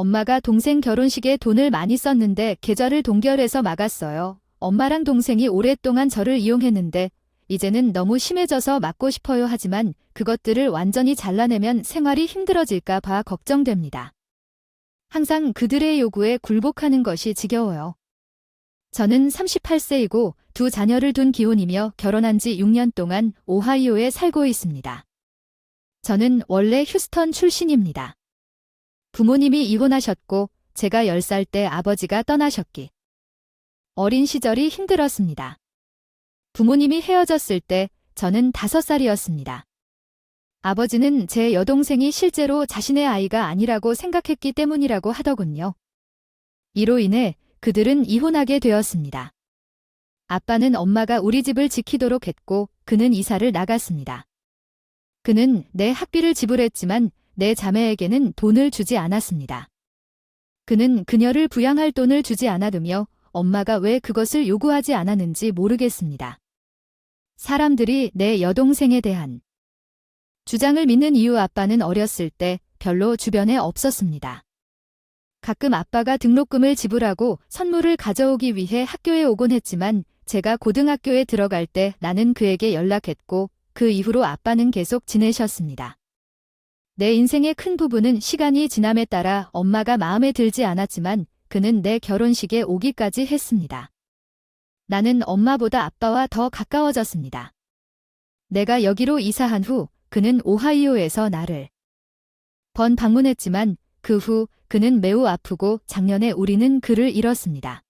엄마가 동생 결혼식에 돈을 많이 썼는데 계좌를 동결해서 막았어요. 엄마랑 동생이 오랫동안 저를 이용했는데 이제는 너무 심해져서 막고 싶어요. 하지만 그것들을 완전히 잘라내면 생활이 힘들어질까 봐 걱정됩니다. 항상 그들의 요구에 굴복하는 것이 지겨워요. 저는 38세이고 두 자녀를 둔 기혼이며 결혼한 지 6년 동안 오하이오에 살고 있습니다. 저는 원래 휴스턴 출신입니다. 부모님이 이혼하셨고 제가 10살 때 아버지가 떠나셨기. 어린 시절이 힘들었습니다. 부모님이 헤어졌을 때 저는 5살이었습니다. 아버지는 제 여동생이 실제로 자신의 아이가 아니라고 생각했기 때문이라고 하더군요. 이로 인해 그들은 이혼하게 되었습니다. 아빠는 엄마가 우리 집을 지키도록 했고 그는 이사를 나갔습니다. 그는 내 학비를 지불했지만 내 자매에게는 돈을 주지 않았습니다. 그는 그녀를 부양할 돈을 주지 않아두며 엄마가 왜 그것을 요구하지 않았는지 모르겠습니다. 사람들이 내 여동생에 대한 주장을 믿는 이유. 아빠는 어렸을 때 별로 주변에 없었습니다. 가끔 아빠가 등록금을 지불하고 선물을 가져오기 위해 학교에 오곤 했지만 제가 고등학교에 들어갈 때 나는 그에게 연락했고 그 이후로 아빠는 계속 지내셨습니다. 내 인생의 큰 부분은 시간이 지남에 따라 엄마가 마음에 들지 않았지만 그는 내 결혼식에 오기까지 했습니다. 나는 엄마보다 아빠와 더 가까워졌습니다. 내가 여기로 이사한 후 그는 오하이오에서 나를 방문했지만 그 후 그는 매우 아프고 작년에 우리는 그를 잃었습니다.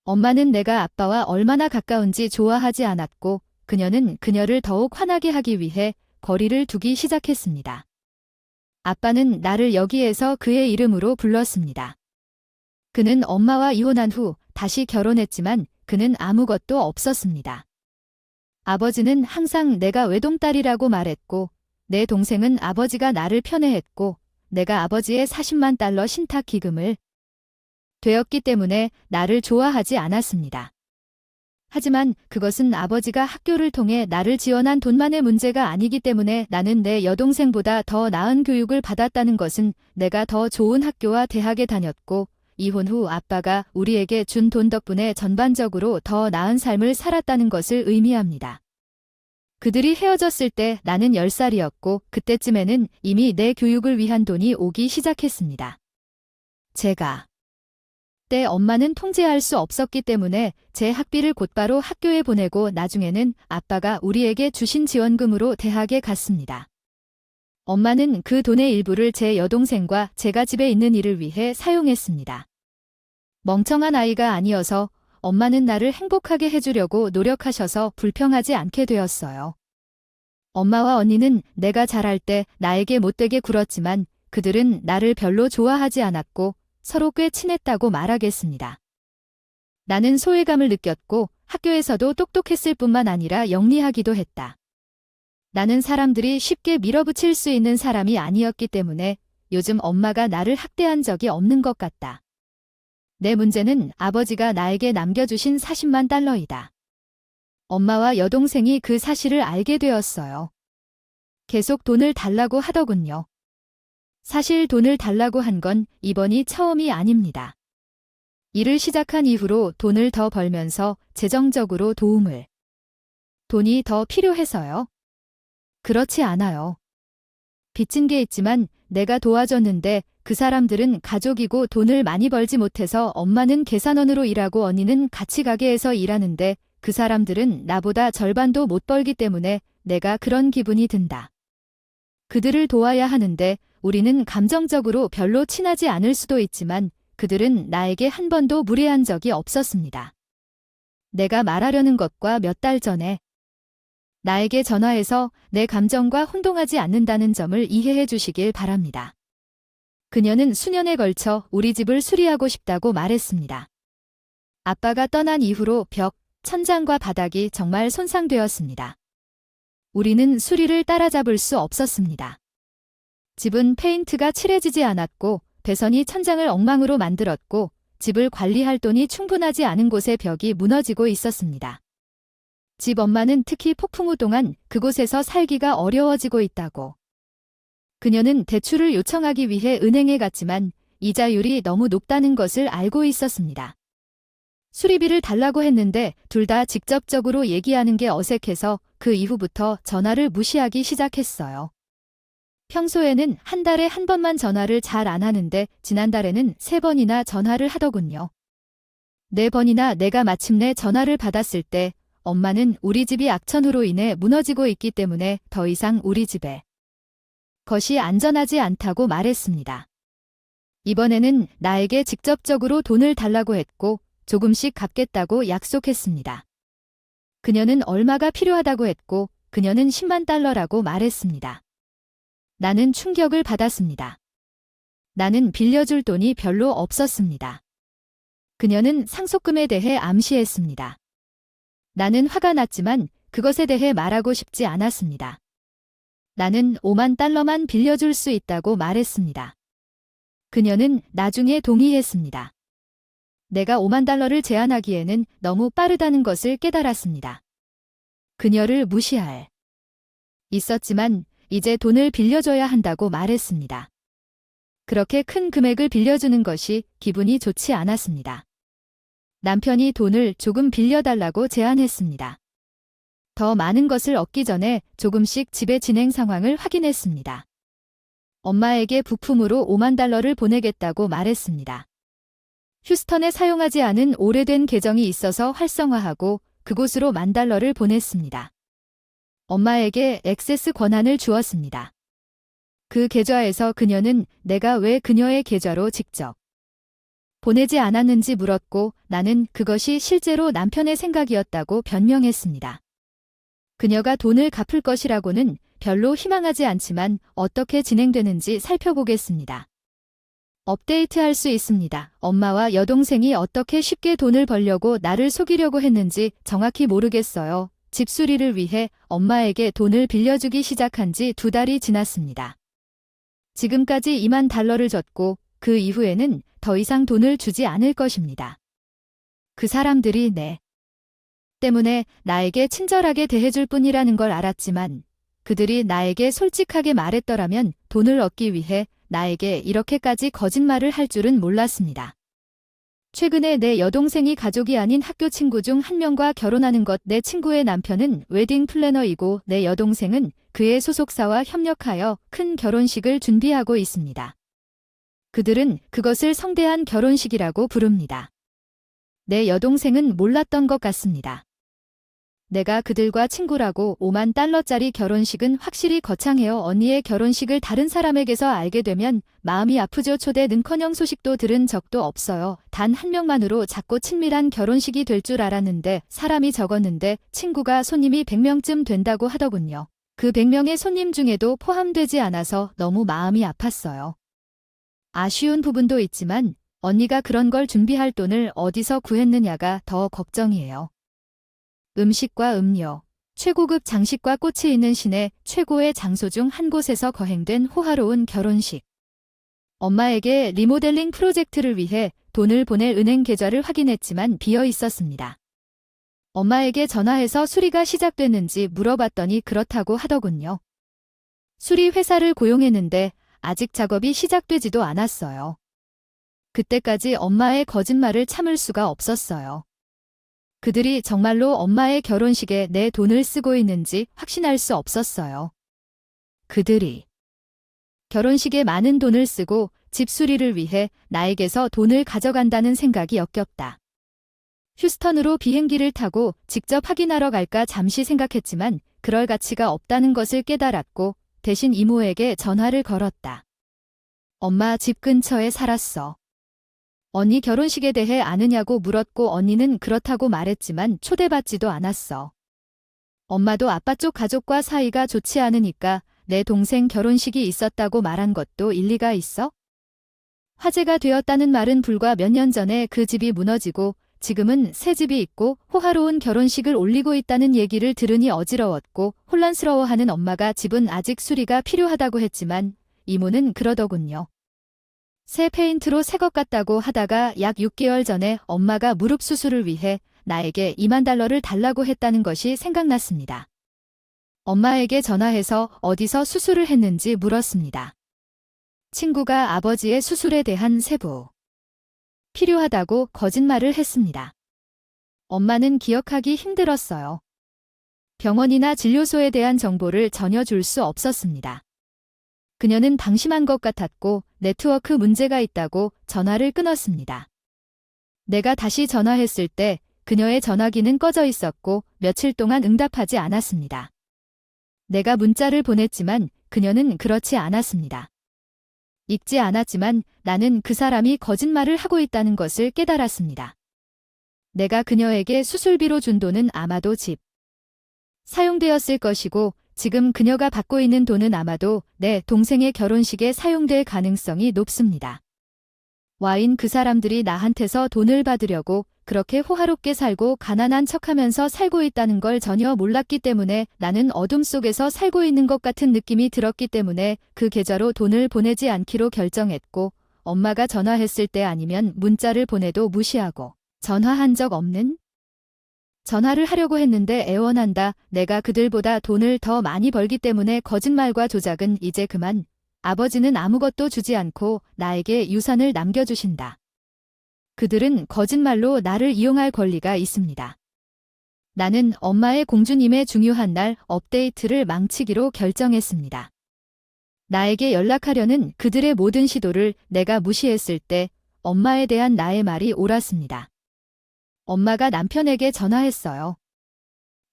엄마는 내가 아빠와 얼마나 가까운지 좋아하지 않았고 그녀는 그녀를 더욱 화나게 하기 위해 거리를 두기 시작했습니다. 아빠는 나를 여기에서 그의 이름으로 불렀습니다. 그는 엄마와 이혼한 후 다시 결혼했지만 그는 아무것도 없었습니다. 아버지는 항상 내가 외동딸이라고 말했고 내 동생은 아버지가 나를 편애했고 내가 아버지의 40만 달러 신탁 기금을 되었기 때문에 나를 좋아하지 않았습니다. 하지만 그것은 아버지가 학교를 통해 나를 지원한 돈만의 문제가 아니기 때문에 나는 내 여동생보다 더 나은 교육을 받았다는 것은 내가 더 좋은 학교와 대학에 다녔고 이혼 후 아빠가 우리에게 준 돈 덕분에 전반적으로 더 나은 삶을 살았다는 것을 의미합니다. 그들이 헤어졌을 때 나는 10살이었고 그때쯤에는 이미 내 교육을 위한 돈이 오기 시작했습니다. 제가 때 엄마는 통제할 수 없었기 때문에 제 학비를 곧바로 학교에 보내고 나중에는 아빠가 우리에게 주신 지원금으로 대학에 갔습니다. 엄마는 그 돈의 일부를 제 여동생과 제가 집에 있는 일을 위해 사용했습니다. 멍청한 아이가 아니어서 엄마는 나를 행복하게 해주려고 노력하셔서 불평하지 않게 되었어요. 엄마와 언니는 내가 자랄 때 나에게 못되게 굴었지만 그들은 나를 별로 좋아하지 않았고 서로 꽤 친했다고 말하겠습니다. 나는 소외감을 느꼈고 학교에서도 똑똑했을 뿐만 아니라 영리하기도 했다. 나는 사람들이 쉽게 밀어붙일 수 있는 사람이 아니었기 때문에 요즘 엄마가 나를 학대한 적이 없는 것 같다. 내 문제는 아버지가 나에게 남겨주신 40만 달러이다. 엄마와 여동생이 그 사실을 알게 되었어요. 계속 돈을 달라고 하더군요. 사실 돈을 달라고 한 건 이번이 처음이 아닙니다. 일을 시작한 이후로 돈을 더 벌면서 재정적으로 도움을. 돈이 더 필요해서요? 그렇지 않아요. 빚진 게 있지만 내가 도와줬는데 그 사람들은 가족이고 돈을 많이 벌지 못해서 엄마는 계산원으로 일하고 언니는 같이 가게에서 일하는데 그 사람들은 나보다 절반도 못 벌기 때문에 내가 그런 기분이 든다. 그들을 도와야 하는데 우리는 감정적으로 별로 친하지 않을 수도 있지만 그들은 나에게 한 번도 무례한 적이 없었습니다. 내가 말하려는 것과 몇 달 전에 나에게 전화해서 내 감정과 혼동하지 않는다는 점을 이해해 주시길 바랍니다. 그녀는 수년에 걸쳐 우리 집을 수리하고 싶다고 말했습니다. 아빠가 떠난 이후로 벽, 천장과 바닥이 정말 손상되었습니다. 우리는 수리를 따라잡을 수 없었습니다. 집은 페인트가 칠해지지 않았고 배선이 천장을 엉망으로 만들었고 집을 관리할 돈이 충분하지 않은 곳에 벽이 무너지고 있었습니다. 집 엄마는 특히 폭풍 후 동안 그곳에서 살기가 어려워지고 있다고. 그녀는 대출을 요청하기 위해 은행에 갔지만 이자율이 너무 높다는 것을 알고 있었습니다. 수리비를 달라고 했는데 둘 다 직접적으로 얘기하는 게 어색해서 그 이후부터 전화를 무시하기 시작했어요. 평소에는 한 달에 한 번만 전화를 잘 안 하는데 지난달에는 3번이나 전화를 하더군요. 4번이나 내가 마침내 전화를 받았을 때 엄마는 우리 집이 악천후로 인해 무너지고 있기 때문에 더 이상 우리 집에 것이 안전하지 않다고 말했습니다. 이번에는 나에게 직접적으로 돈을 달라고 했고 조금씩 갚겠다고 약속했습니다. 그녀는 얼마가 필요하다고 했고 그녀는 10만 달러라고 말했습니다. 나는 충격을 받았습니다. 나는 빌려줄 돈이 별로 없었습니다. 그녀는 상속금에 대해 암시했습니다. 나는 화가 났지만 그것에 대해 말하고 싶지 않았습니다. 나는 5만 달러만 빌려줄 수 있다고 말했습니다. 그녀는 나중에 동의했습니다. 내가 5만 달러를 제안하기에는 너무 빠르다는 것을 깨달았습니다. 그녀를 무시할 있었지만 이제 돈을 빌려줘야 한다고 말했습니다. 그렇게 큰 금액을 빌려주는 것이 기분이 좋지 않았습니다. 남편이 돈을 조금 빌려달라고 제안했습니다. 더 많은 것을 얻기 전에 조금씩 집의 진행 상황을 확인했습니다. 엄마에게 부품으로 5만 달러를 보내겠다고 말했습니다. 휴스턴에 사용하지 않은 오래된 계정이 있어서 활성화하고 그곳으로 1만 달러를 보냈습니다. 엄마에게 액세스 권한을 주었습니다. 그 계좌에서 그녀는 내가 왜 그녀의 계좌로 직접 보내지 않았는지 물었고 나는 그것이 실제로 남편의 생각이었다고 변명했습니다. 그녀가 돈을 갚을 것이라고는 별로 희망하지 않지만 어떻게 진행되는지 살펴보겠습니다. 업데이트할 수 있습니다. 엄마와 여동생이 어떻게 쉽게 돈을 벌려고 나를 속이려고 했는지 정확히 모르겠어요. 집 수리를 위해 엄마에게 돈을 빌려주기 시작한 지 2달이 지났습니다. 지금까지 2만 달러를 줬고 그 이후에는 더 이상 돈을 주지 않을 것입니다. 그 사람들이 내 때문에 나에게 친절하게 대해줄 뿐이라는 걸 알았지만 그들이 나에게 솔직하게 말했더라면 돈을 얻기 위해 나에게 이렇게까지 거짓말을 할 줄은 몰랐습니다. 최근에 내 여동생이 가족이 아닌 학교 친구 중 한 명과 결혼하는 것. 내 친구의 남편은 웨딩 플래너이고 내 여동생은 그의 소속사와 협력하여 큰 결혼식을 준비하고 있습니다. 그들은 그것을 성대한 결혼식이라고 부릅니다. 내 여동생은 몰랐던 것 같습니다. 내가 그들과 친구라고 5만 달러짜리 결혼식은 확실히 거창해요. 언니의 결혼식을 다른 사람에게서 알게 되면 마음이 아프죠. 초대는커녕 소식도 들은 적도 없어요. 단 한 명만으로 작고 친밀한 결혼식이 될 줄 알았는데 사람이 적었는데 친구가 손님이 100명쯤 된다고 하더군요. 그 100명의 손님 중에도 포함되지 않아서 너무 마음이 아팠어요. 아쉬운 부분도 있지만 언니가 그런 걸 준비할 돈을 어디서 구했느냐가 더 걱정이에요. 음식과 음료, 최고급 장식과 꽃이 있는 시내 최고의 장소 중 한 곳에서 거행된 호화로운 결혼식. 엄마에게 리모델링 프로젝트를 위해 돈을 보낼 은행 계좌를 확인했지만 비어 있었습니다. 엄마에게 전화해서 수리가 시작됐는지 물어봤더니 그렇다고 하더군요. 수리 회사를 고용했는데 아직 작업이 시작되지도 않았어요. 그때까지 엄마의 거짓말을 참을 수가 없었어요. 그들이 정말로 엄마의 결혼식에 내 돈을 쓰고 있는지 확신할 수 없었어요. 그들이 결혼식에 많은 돈을 쓰고 집 수리를 위해 나에게서 돈을 가져간다는 생각이 역겹다. 휴스턴으로 비행기를 타고 직접 확인하러 갈까 잠시 생각했지만 그럴 가치가 없다는 것을 깨달았고 대신 이모에게 전화를 걸었다. 엄마 집 근처에 살았어. 언니 결혼식에 대해 아느냐고 물었고 언니는 그렇다고 말했지만 초대받지도 않았어. 엄마도 아빠 쪽 가족과 사이가 좋지 않으니까 내 동생 결혼식이 있었다고 말한 것도 일리가 있어? 화제가 되었다는 말은 불과 몇 년 전에 그 집이 무너지고 지금은 새 집이 있고 호화로운 결혼식을 올리고 있다는 얘기를 들으니 어지러웠고 혼란스러워하는 엄마가 집은 아직 수리가 필요하다고 했지만 이모는 그러더군요. 새 페인트로 새 것 같다고 하다가 약 6개월 전에 엄마가 무릎 수술을 위해 나에게 2만 달러를 달라고 했다는 것이 생각났습니다. 엄마에게 전화해서 어디서 수술을 했는지 물었습니다. 친구가 아버지의 수술에 대한 세부, 필요하다고 거짓말을 했습니다. 엄마는 기억하기 힘들었어요. 병원이나 진료소에 대한 정보를 전혀 줄 수 없었습니다. 그녀는 방심한 것 같았고 네트워크 문제가 있다고 전화를 끊었습니다. 내가 다시 전화했을 때 그녀의 전화기는 꺼져 있었고 며칠 동안 응답하지 않았습니다. 내가 문자를 보냈지만 그녀는 그렇지 않았습니다. 읽지 않았지만 나는 그 사람이 거짓말을 하고 있다는 것을 깨달았습니다. 내가 그녀에게 수술비로 준 돈은 아마도 집 사용되었을 것이고 지금 그녀가 받고 있는 돈은 아마도 내 동생의 결혼식에 사용될 가능성이 높습니다. 와인 그 사람들이 나한테서 돈을 받으려고 그렇게 호화롭게 살고 가난한 척하면서 살고 있다는 걸 전혀 몰랐기 때문에 나는 어둠 속에서 살고 있는 것 같은 느낌이 들었기 때문에 그 계좌로 돈을 보내지 않기로 결정했고 엄마가 전화했을 때 아니면 문자를 보내도 무시하고 전화한 적 없는? 전화를 하려고 했는데 애원한다. 내가 그들보다 돈을 더 많이 벌기 때문에 거짓말과 조작은 이제 그만. 아버지는 아무것도 주지 않고 나에게 유산을 남겨주신다. 그들은 거짓말로 나를 이용할 권리가 있습니다. 나는 엄마의 공주님의 중요한 날 업데이트를 망치기로 결정했습니다. 나에게 연락하려는 그들의 모든 시도를 내가 무시했을 때 엄마에 대한 나의 말이 옳았습니다. 엄마가 남편에게 전화했어요.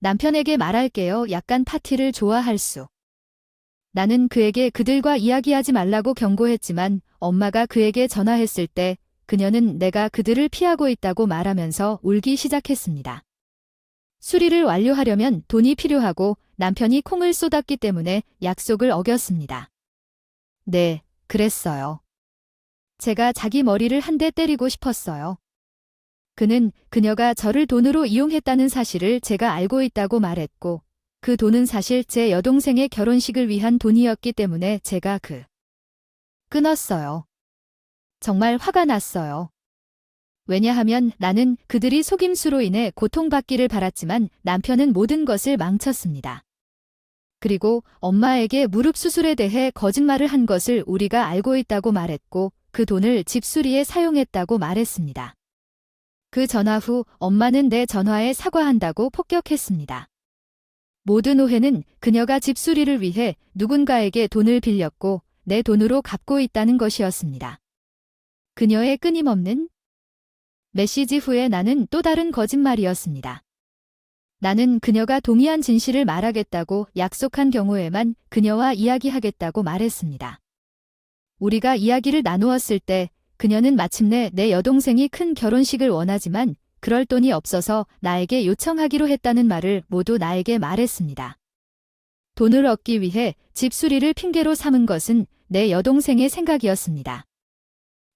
남편에게 말할게요. 약간 파티를 좋아할 수. 나는 그에게 그들과 이야기하지 말라고 경고했지만 엄마가 그에게 전화했을 때 그녀는 내가 그들을 피하고 있다고 말하면서 울기 시작했습니다. 수리를 완료하려면 돈이 필요하고 남편이 콩을 쏟았기 때문에 약속을 어겼습니다. 네, 그랬어요. 제가 자기 머리를 한 대 때리고 싶었어요. 그는 그녀가 저를 돈으로 이용했다는 사실을 제가 알고 있다고 말했고 그 돈은 사실 제 여동생의 결혼식을 위한 돈이었기 때문에 제가 끊었어요. 정말 화가 났어요. 왜냐하면 나는 그들이 속임수로 인해 고통받기를 바랐지만 남편은 모든 것을 망쳤습니다. 그리고 엄마에게 무릎 수술에 대해 거짓말을 한 것을 우리가 알고 있다고 말했고 그 돈을 집 수리에 사용했다고 말했습니다. 그 전화 후 엄마는 내 전화에 사과한다고 폭격했습니다. 모든 오해는 그녀가 집 수리를 위해 누군가에게 돈을 빌렸고 내 돈으로 갚고 있다는 것이었습니다. 그녀의 끊임없는 메시지 후에 나는 또 다른 거짓말이었습니다. 나는 그녀가 동의한 진실을 말하겠다고 약속한 경우에만 그녀와 이야기하겠다고 말했습니다. 우리가 이야기를 나누었을 때 그녀는 마침내 내 여동생이 큰 결혼식을 원하지만 그럴 돈이 없어서 나에게 요청하기로 했다는 말을 모두 나에게 말했습니다. 돈을 얻기 위해 집 수리를 핑계로 삼은 것은 내 여동생의 생각이었습니다.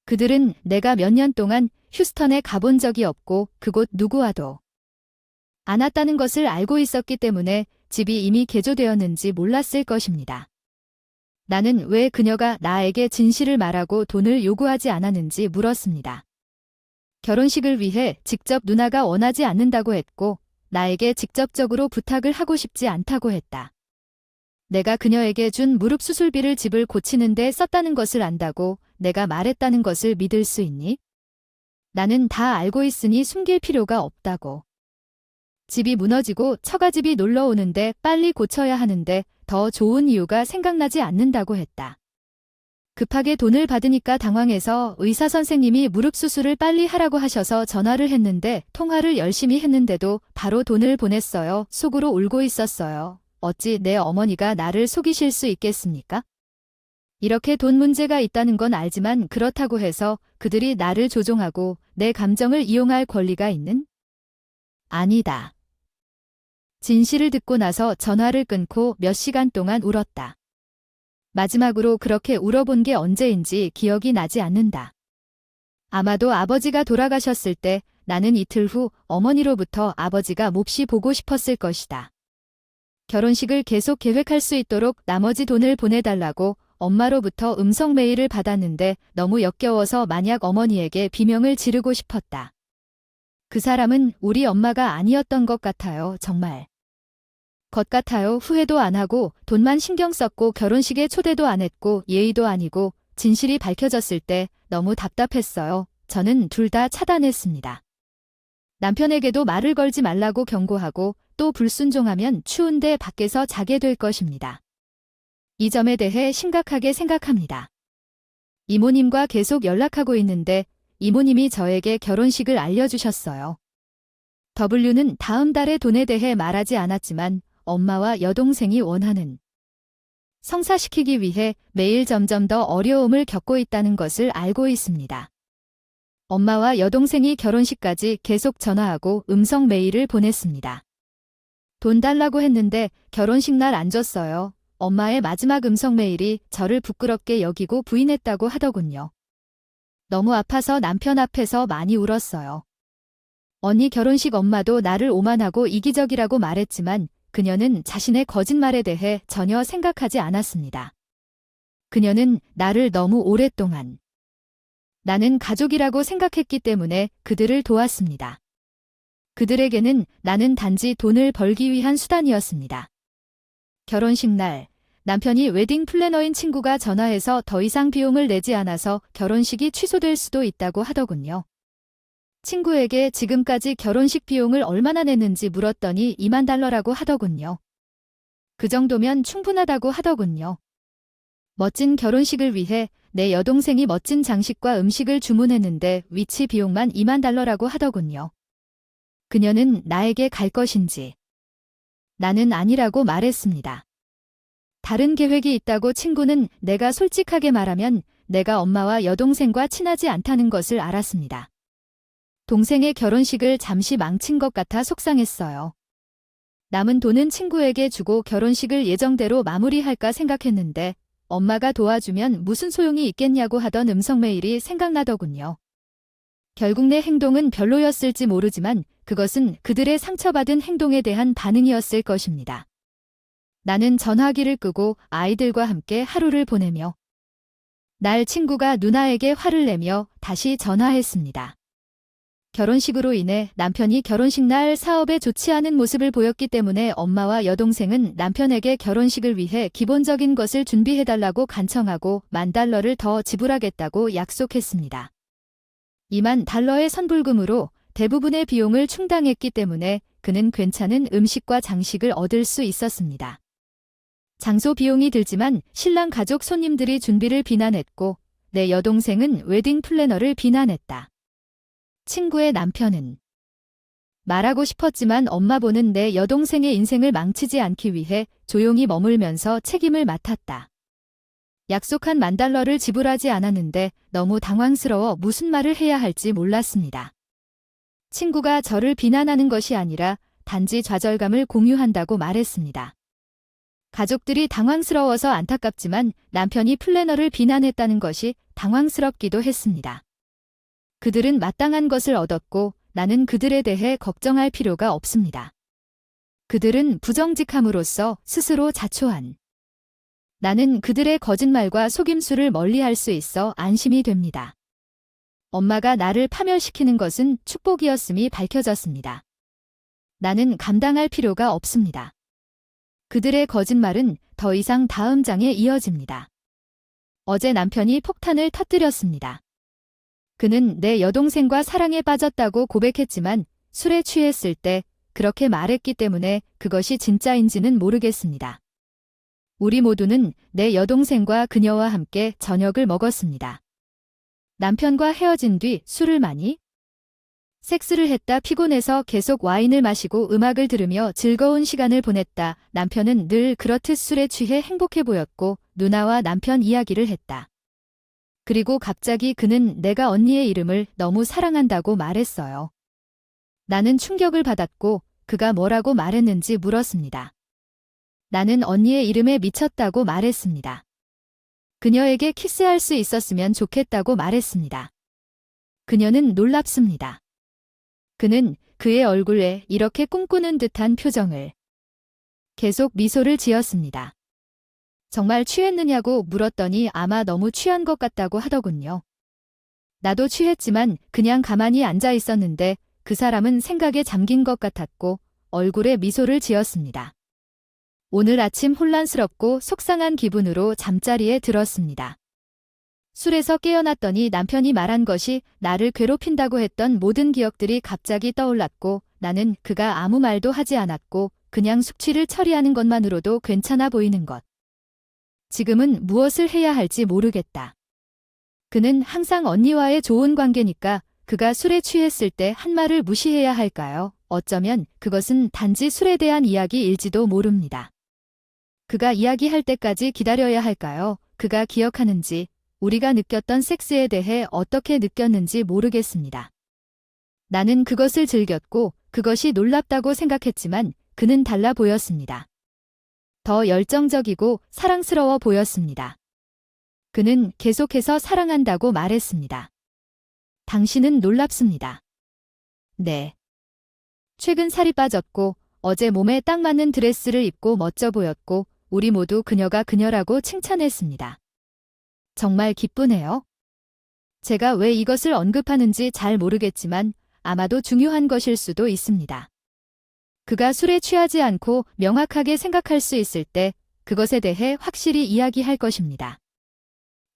그들은 내가 몇 년 동안 휴스턴에 가본 적이 없고 그곳 누구와도 안 왔다는 것을 알고 있었기 때문에 집이 이미 개조되었는지 몰랐을 것입니다. 나는 왜 그녀가 나에게 진실을 말하고 돈을 요구하지 않았는지 물었습니다. 결혼식을 위해 직접 누나가 원하지 않는다고 했고 나에게 직접적으로 부탁을 하고 싶지 않다고 했다. 내가 그녀에게 준 무릎 수술비를 집을 고치는 데 썼다는 것을 안다고 내가 말했다는 것을 믿을 수 있니? 나는 다 알고 있으니 숨길 필요가 없다고. 집이 무너지고 처가집이 놀러 오는데 빨리 고쳐야 하는데 더 좋은 이유가 생각나지 않는다고 했다. 급하게 돈을 받으니까 당황해서 의사 선생님이 무릎 수술을 빨리 하라고 하셔서 전화를 했는데 통화를 열심히 했는데도 바로 돈을 보냈어요. 속으로 울고 있었어요. 어찌 내 어머니가 나를 속이실 수 있겠습니까? 이렇게 돈 문제가 있다는 건 알지만 그렇다고 해서 그들이 나를 조종하고 내 감정을 이용할 권리가 있는? 아니다. 진실을 듣고 나서 전화를 끊고 몇 시간 동안 울었다. 마지막으로 그렇게 울어본 게 언제인지 기억이 나지 않는다. 아마도 아버지가 돌아가셨을 때 나는 이틀 후 어머니로부터 아버지가 몹시 보고 싶었을 것이다. 결혼식을 계속 계획할 수 있도록 나머지 돈을 보내달라고 엄마로부터 음성 메일을 받았는데 너무 역겨워서 만약 어머니에게 비명을 지르고 싶었다. 그 사람은 우리 엄마가 아니었던 것 같아요. 정말. 것 같아요. 후회도 안 하고 돈만 신경 썼고 결혼식에 초대도 안 했고 예의도 아니고 진실이 밝혀졌을 때 너무 답답했어요. 저는 둘 다 차단했습니다. 남편에게도 말을 걸지 말라고 경고하고 또 불순종하면 추운데 밖에서 자게 될 것입니다. 이 점에 대해 심각하게 생각합니다. 이모님과 계속 연락하고 있는데 이모님이 저에게 결혼식을 알려주셨어요. W는 다음 달에 돈에 대해 말하지 않았지만 엄마와 여동생이 원하는 성사시키기 위해 매일 점점 더 어려움을 겪고 있다는 것을 알고 있습니다. 엄마와 여동생이 결혼식까지 계속 전화하고 음성 메일을 보냈습니다. 돈 달라고 했는데 결혼식 날 안 줬어요. 엄마의 마지막 음성 메일이 저를 부끄럽게 여기고 부인했다고 하더군요. 너무 아파서 남편 앞에서 많이 울었어요. 언니 결혼식 엄마도 나를 오만하고 이기적이라고 말했지만 그녀는 자신의 거짓말에 대해 전혀 생각하지 않았습니다. 그녀는 나를 너무 오랫동안 나는 가족이라고 생각했기 때문에 그들을 도왔습니다. 그들에게는 나는 단지 돈을 벌기 위한 수단이었습니다. 결혼식 날 남편이 웨딩 플래너인 친구가 전화해서 더 이상 비용을 내지 않아서 결혼식이 취소될 수도 있다고 하더군요. 친구에게 지금까지 결혼식 비용을 얼마나 냈는지 물었더니 $20,000라고 하더군요. 그 정도면 충분하다고 하더군요. 멋진 결혼식을 위해 내 여동생이 멋진 장식과 음식을 주문했는데 위치 비용만 $20,000라고 하더군요. 그녀는 나에게 갈 것인지 나는 아니라고 말했습니다. 다른 계획이 있다고 친구는 내가 솔직하게 말하면 내가 엄마와 여동생과 친하지 않다는 것을 알았습니다. 동생의 결혼식을 잠시 망친 것 같아 속상했어요. 남은 돈은 친구에게 주고 결혼식을 예정대로 마무리할까 생각했는데 엄마가 도와주면 무슨 소용이 있겠냐고 하던 음성 메일이 생각나더군요. 결국 내 행동은 별로였을지 모르지만 그것은 그들의 상처받은 행동에 대한 반응이었을 것입니다. 나는 전화기를 끄고 아이들과 함께 하루를 보내며 날 친구가 누나에게 화를 내며 다시 전화했습니다. 결혼식으로 인해 남편이 결혼식 날 사업에 좋지 않은 모습을 보였기 때문에 엄마와 여동생은 남편에게 결혼식을 위해 기본적인 것을 준비해달라고 간청하고 $10,000를 더 지불하겠다고 약속했습니다. $20,000의 선불금으로 대부분의 비용을 충당했기 때문에 그는 괜찮은 음식과 장식을 얻을 수 있었습니다. 장소 비용이 들지만 신랑 가족 손님들이 준비를 비난했고 내 여동생은 웨딩 플래너를 비난했다. 친구의 남편은 말하고 싶었지만 엄마 보는 내 여동생의 인생을 망치지 않기 위해 조용히 머물면서 책임을 맡았다. 약속한 $10,000를 지불하지 않았는데 너무 당황스러워 무슨 말을 해야 할지 몰랐습니다. 친구가 저를 비난하는 것이 아니라 단지 좌절감을 공유한다고 말했습니다. 가족들이 당황스러워서 안타깝지만 남편이 플래너를 비난했다는 것이 당황스럽기도 했습니다. 그들은 마땅한 것을 얻었고 나는 그들에 대해 걱정할 필요가 없습니다. 그들은 부정직함으로써 스스로 자초한 나는 그들의 거짓말과 속임수를 멀리할 수 있어 안심이 됩니다. 엄마가 나를 파멸시키는 것은 축복이었음이 밝혀졌습니다. 나는 감당할 필요가 없습니다. 그들의 거짓말은 더 이상 다음 장에 이어집니다. 어제 남편이 폭탄을 터뜨렸습니다. 그는 내 여동생과 사랑에 빠졌다고 고백했지만 술에 취했을 때 그렇게 말했기 때문에 그것이 진짜인지는 모르겠습니다. 우리 모두는 내 여동생과 그녀와 함께 저녁을 먹었습니다. 남편과 헤어진 뒤 술을 많이 섹스를 했다. 피곤해서 계속 와인을 마시고 음악을 들으며 즐거운 시간을 보냈다. 남편은 늘 그렇듯 술에 취해 행복해 보였고 누나와 남편 이야기를 했다. 그리고 갑자기 그는 내가 언니의 이름을 너무 사랑한다고 말했어요. 나는 충격을 받았고 그가 뭐라고 말했는지 물었습니다. 나는 언니의 이름에 미쳤다고 말했습니다. 그녀에게 키스할 수 있었으면 좋겠다고 말했습니다. 그녀는 놀랍습니다. 그는 그의 얼굴에 이렇게 꿈꾸는 듯한 표정을 계속 미소를 지었습니다. 정말 취했느냐고 물었더니 아마 너무 취한 것 같다고 하더군요. 나도 취했지만 그냥 가만히 앉아 있었는데 그 사람은 생각에 잠긴 것 같았고 얼굴에 미소를 지었습니다. 오늘 아침 혼란스럽고 속상한 기분으로 잠자리에 들었습니다. 술에서 깨어났더니 남편이 말한 것이 나를 괴롭힌다고 했던 모든 기억들이 갑자기 떠올랐고 나는 그가 아무 말도 하지 않았고 그냥 숙취를 처리하는 것만으로도 괜찮아 보이는 것. 지금은 무엇을 해야 할지 모르겠다. 그는 항상 언니와의 좋은 관계니까 그가 술에 취했을 때 한 말을 무시해야 할까요? 어쩌면 그것은 단지 술에 대한 이야기일지도 모릅니다. 그가 이야기할 때까지 기다려야 할까요? 그가 기억하는지, 우리가 느꼈던 섹스에 대해 어떻게 느꼈는지 모르겠습니다. 나는 그것을 즐겼고 그것이 놀랍다고 생각했지만 그는 달라 보였습니다. 더 열정적이고 사랑스러워 보였습니다. 그는 계속해서 사랑한다고 말했습니다. 당신은 놀랍습니다. 네. 최근 살이 빠졌고 어제 몸에 딱 맞는 드레스를 입고 멋져 보였고 우리 모두 그녀가 그녀라고 칭찬했습니다. 정말 기쁘네요. 제가 왜 이것을 언급하는지 잘 모르겠지만 아마도 중요한 것일 수도 있습니다. 그가 술에 취하지 않고 명확하게 생각할 수 있을 때 그것에 대해 확실히 이야기할 것입니다.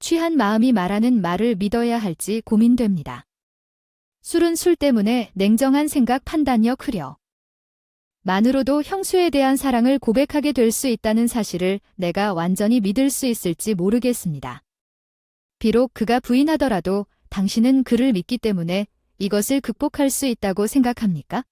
취한 마음이 말하는 말을 믿어야 할지 고민됩니다. 술은 술 때문에 냉정한 생각 판단력 흐려. 만으로도 형수에 대한 사랑을 고백하게 될 수 있다는 사실을 내가 완전히 믿을 수 있을지 모르겠습니다. 비록 그가 부인하더라도 당신은 그를 믿기 때문에 이것을 극복할 수 있다고 생각합니까?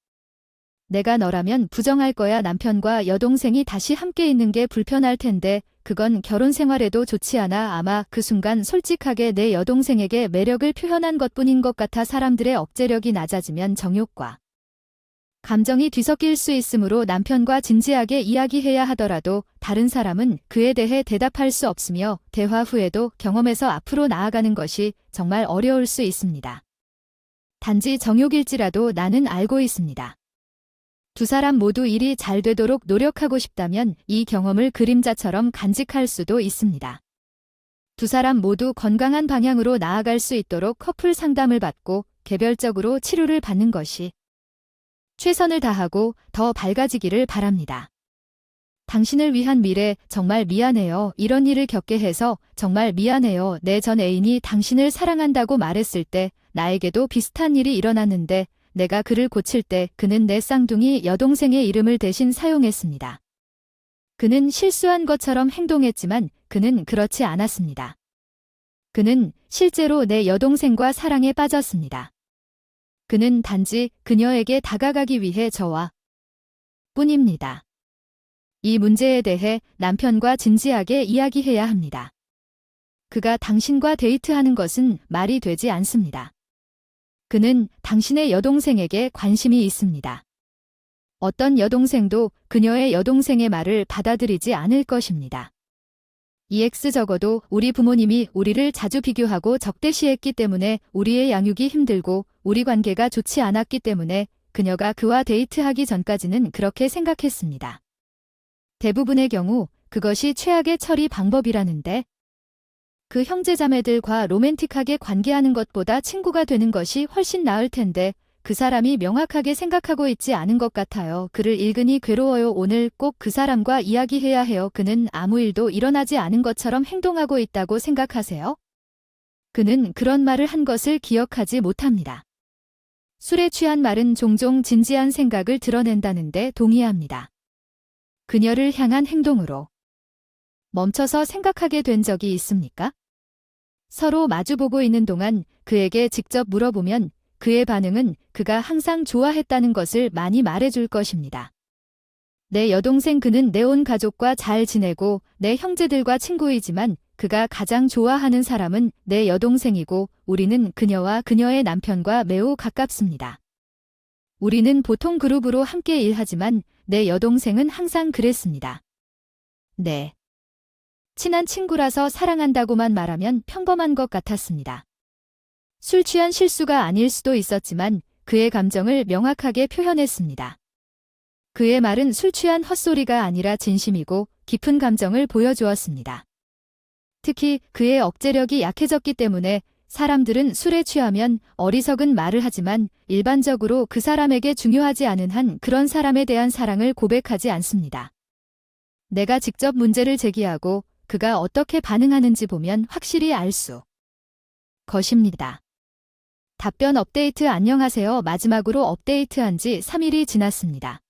내가 너라면 부정할 거야. 남편과 여동생이 다시 함께 있는 게 불편할 텐데 그건 결혼 생활에도 좋지 않아. 아마 그 순간 솔직하게 내 여동생에게 매력을 표현한 것뿐인 것 같아. 사람들의 억제력이 낮아지면 정욕과 감정이 뒤섞일 수 있으므로 남편과 진지하게 이야기해야 하더라도 다른 사람은 그에 대해 대답할 수 없으며 대화 후에도 경험에서 앞으로 나아가는 것이 정말 어려울 수 있습니다. 단지 정욕일지라도 나는 알고 있습니다. 두 사람 모두 일이 잘 되도록 노력하고 싶다면 이 경험을 그림자처럼 간직할 수도 있습니다. 두 사람 모두 건강한 방향으로 나아갈 수 있도록 커플 상담을 받고 개별적으로 치료를 받는 것이 최선을 다하고 더 밝아지기를 바랍니다. 당신을 위한 미래 정말 미안해요. 이런 일을 겪게 해서 정말 미안해요. 내 전 애인이 당신을 사랑한다고 말했을 때 나에게도 비슷한 일이 일어났는데 내가 그를 고칠 때 그는 내 쌍둥이 여동생의 이름을 대신 사용했습니다. 그는 실수한 것처럼 행동했지만 그는 그렇지 않았습니다. 그는 실제로 내 여동생과 사랑에 빠졌습니다. 그는 단지 그녀에게 다가가기 위해 저와 뿐입니다. 이 문제에 대해 남편과 진지하게 이야기해야 합니다. 그가 당신과 데이트하는 것은 말이 되지 않습니다. 그는 당신의 여동생에게 관심이 있습니다. 어떤 여동생도 그녀의 여동생의 말을 받아들이지 않을 것입니다. EX 적어도 우리 부모님이 우리를 자주 비교하고 적대시했기 때문에 우리의 양육이 힘들고 우리 관계가 좋지 않았기 때문에 그녀가 그와 데이트하기 전까지는 그렇게 생각했습니다. 대부분의 경우 그것이 최악의 처리 방법이라는데 그 형제자매들과 로맨틱하게 관계하는 것보다 친구가 되는 것이 훨씬 나을 텐데 그 사람이 명확하게 생각하고 있지 않은 것 같아요. 그를 읽으니 괴로워요. 오늘 꼭 그 사람과 이야기해야 해요. 그는 아무 일도 일어나지 않은 것처럼 행동하고 있다고 생각하세요? 그는 그런 말을 한 것을 기억하지 못합니다. 술에 취한 말은 종종 진지한 생각을 드러낸다는데 동의합니다. 그녀를 향한 행동으로 멈춰서 생각하게 된 적이 있습니까? 서로 마주보고 있는 동안 그에게 직접 물어보면 그의 반응은 그가 항상 좋아했다는 것을 많이 말해줄 것입니다. 내 여동생 그는 내 온 가족과 잘 지내고 내 형제들과 친구이지만 그가 가장 좋아하는 사람은 내 여동생이고 우리는 그녀와 그녀의 남편과 매우 가깝습니다. 우리는 보통 그룹으로 함께 일하지만 내 여동생은 항상 그랬습니다. 네. 친한 친구라서 사랑한다고만 말하면 평범한 것 같았습니다. 술 취한 실수가 아닐 수도 있었지만 그의 감정을 명확하게 표현했습니다. 그의 말은 술 취한 헛소리가 아니라 진심이고 깊은 감정을 보여주었습니다. 특히 그의 억제력이 약해졌기 때문에 사람들은 술에 취하면 어리석은 말을 하지만 일반적으로 그 사람에게 중요하지 않은 한 그런 사람에 대한 사랑을 고백하지 않습니다. 내가 직접 문제를 제기하고 그가 어떻게 반응하는지 보면 확실히 알 수 것입니다. 답변 업데이트 안녕하세요. 마지막으로 업데이트한 지 3일이 지났습니다.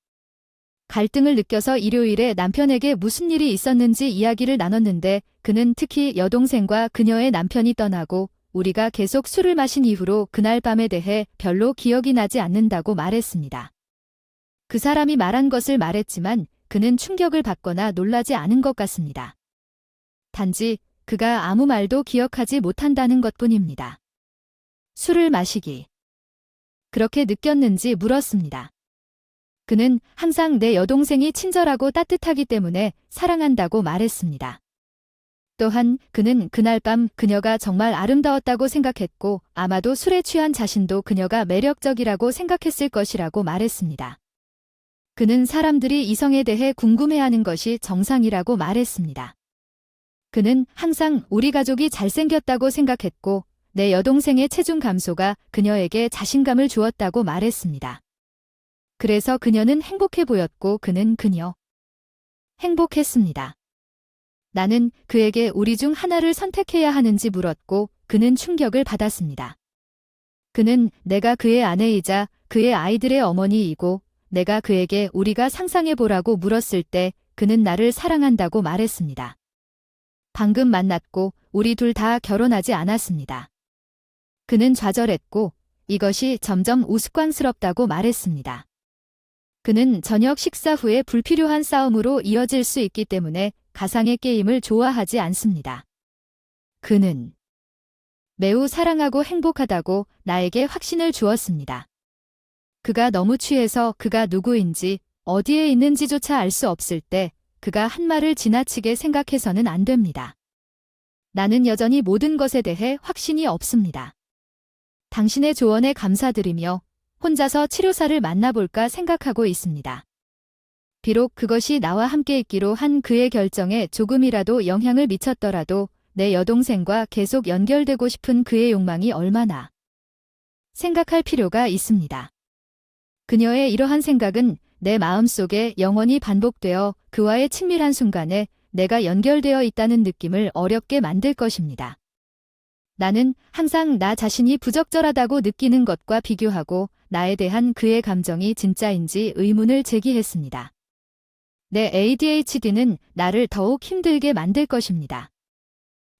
갈등을 느껴서 일요일에 남편에게 무슨 일이 있었는지 이야기를 나눴는데 그는 특히 여동생과 그녀의 남편이 떠나고 우리가 계속 술을 마신 이후로 그날 밤에 대해 별로 기억이 나지 않는다고 말했습니다. 그 사람이 말한 것을 말했지만 그는 충격을 받거나 놀라지 않은 것 같습니다. 단지 그가 아무 말도 기억하지 못한다는 것뿐입니다. 술을 마시기. 그렇게 느꼈는지 물었습니다. 그는 항상 내 여동생이 친절하고 따뜻하기 때문에 사랑한다고 말했습니다. 또한 그는 그날 밤 그녀가 정말 아름다웠다고 생각했고 아마도 술에 취한 자신도 그녀가 매력적이라고 생각했을 것이라고 말했습니다. 그는 사람들이 이성에 대해 궁금해하는 것이 정상이라고 말했습니다. 그는 항상 우리 가족이 잘생겼다고 생각했고 내 여동생의 체중 감소가 그녀에게 자신감을 주었다고 말했습니다. 그래서 그녀는 행복해 보였고 그는 행복했습니다. 나는 그에게 우리 중 하나를 선택해야 하는지 물었고 그는 충격을 받았습니다. 그는 내가 그의 아내이자 그의 아이들의 어머니이고 내가 그에게 우리가 상상해보라고 물었을 때 그는 나를 사랑한다고 말했습니다. 방금 만났고 우리 둘 다 결혼하지 않았습니다. 그는 좌절했고 이것이 점점 우스꽝스럽다고 말했습니다. 그는 저녁 식사 후에 불필요한 싸움으로 이어질 수 있기 때문에 가상의 게임을 좋아하지 않습니다. 그는 매우 사랑하고 행복하다고 나에게 확신을 주었습니다. 그가 너무 취해서 그가 누구인지 어디에 있는지조차 알 수 없을 때 그가 한 말을 지나치게 생각해서는 안 됩니다. 나는 여전히 모든 것에 대해 확신이 없습니다. 당신의 조언에 감사드리며 혼자서 치료사를 만나볼까 생각하고 있습니다. 비록 그것이 나와 함께 있기로 한 그의 결정에 조금이라도 영향을 미쳤더라도 내 여동생과 계속 연결되고 싶은 그의 욕망이 얼마나 생각할 필요가 있습니다. 그녀의 이러한 생각은 내 마음속에 영원히 반복되어 그와의 친밀한 순간에 내가 연결되어 있다는 느낌을 어렵게 만들 것입니다. 나는 항상 나 자신이 부적절하다고 느끼는 것과 비교하고 나에 대한 그의 감정이 진짜인지 의문을 제기했습니다. 내 ADHD는 나를 더욱 힘들게 만들 것입니다.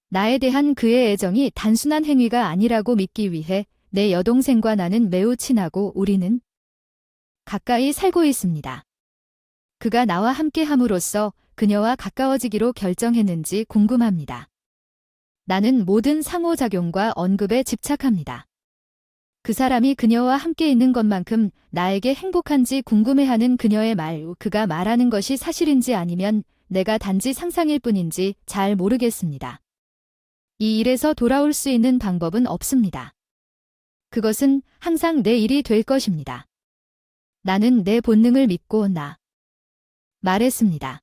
나에 대한 그의 애정이 단순한 행위가 아니라고 믿기 위해 내 여동생과 나는 매우 친하고 우리는 가까이 살고 있습니다. 그가 나와 함께 함으로써 그녀와 가까워지기로 결정했는지 궁금합니다. 나는 모든 상호작용과 언급에 집착합니다. 그 사람이 그녀와 함께 있는 것만큼 나에게 행복한지 궁금해하는 그녀의 말, 그가 말하는 것이 사실인지 아니면 내가 단지 상상일 뿐인지 잘 모르겠습니다. 이 일에서 돌아올 수 있는 방법은 없습니다. 그것은 항상 내 일이 될 것입니다. 나는 내 본능을 믿고 말했습니다.